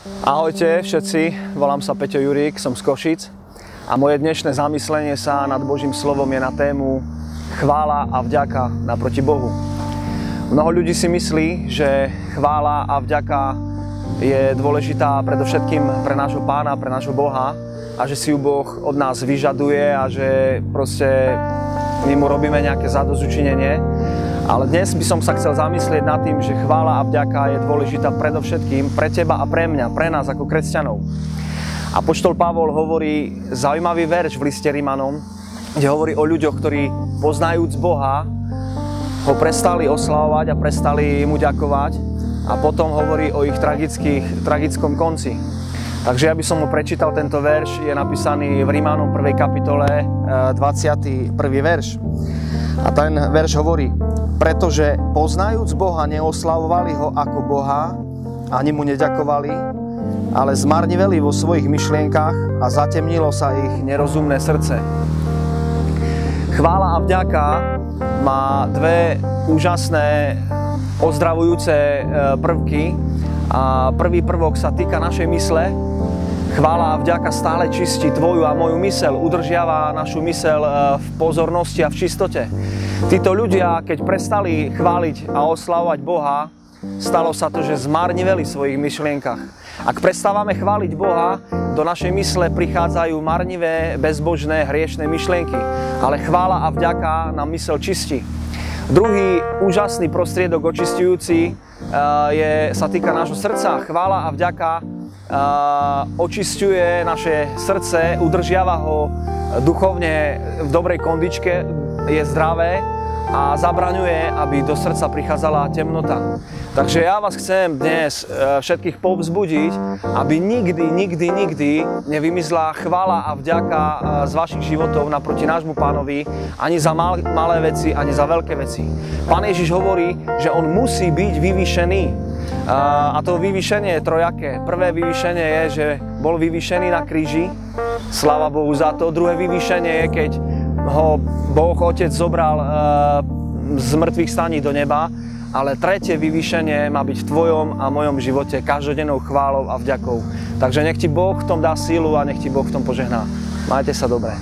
Ahojte všetci, volám sa Peťo Jurík, som z Košic a moje dnešné zamyslenie sa nad Božím slovom je na tému chvála a vďaka naproti Bohu. Mnoho ľudí si myslí, že chvála a vďaka je dôležitá predovšetkým pre nášho Pána, pre nášho Boha a že si ju Boh od nás vyžaduje a že proste my mu robíme nejaké zadozučinenie. Ale dnes by som sa chcel zamyslieť nad tým, že chvála a vďaka je dôležitá predovšetkým pre teba a pre mňa, pre nás ako kresťanov. Apoštol Pavol hovorí zaujímavý verš v liste Rimanom, kde hovorí o ľuďoch, ktorí poznajúc Boha, ho prestali oslavovať a prestali mu ďakovať a potom hovorí o ich tragickom konci. Takže ja by som mu prečítal tento verš, je napísaný v Rimanom 1. kapitole 21. verš. A ten verš hovorí: pretože poznajúc Boha neoslavovali ho ako Boha, ani mu neďakovali, ale zmarniveli vo svojich myšlienkach a zatemnilo sa ich nerozumné srdce. Chvála a vďaka má dve úžasné ozdravujúce prvky. A prvý prvok sa týka našej mysle. Chvála a vďaka stále čistí tvoju a moju myseľ, udržiava našu myseľ v pozornosti a v čistote. Títo ľudia, keď prestali chváliť a oslavovať Boha, stalo sa to, že zmarniveli v svojich myšlienkach. Ak prestávame chváliť Boha, do našej mysle prichádzajú marnivé, bezbožné, hriešné myšlienky. Ale chvála a vďaka nám myseľ čistí. Druhý úžasný prostriedok očistujúci sa týka nášho srdca. Chvála a vďaka očisťuje naše srdce, udržiava ho duchovne v dobrej kondičke, je zdravé a zabraňuje, aby do srdca prichádzala temnota. Takže ja vás chcem dnes všetkých povzbudiť, aby nikdy nevymizla chvála a vďaka z vašich životov naproti nášmu Pánovi, ani za malé veci, ani za veľké veci. Pán Ježiš hovorí, že on musí byť vyvýšený. A to vyvýšenie je trojaké. Prvé vyvýšenie je, že bol vyvýšený na kríži. Sláva Bohu za to. Druhé vyvýšenie je, keď ho Boh Otec zobral z mŕtvych staní do neba. Ale tretie vyvýšenie má byť v tvojom a mojom živote každodennou chválou a vďakou. Takže nech ti Boh v tom dá sílu a nech ti Boh v tom požehná. Majte sa dobre.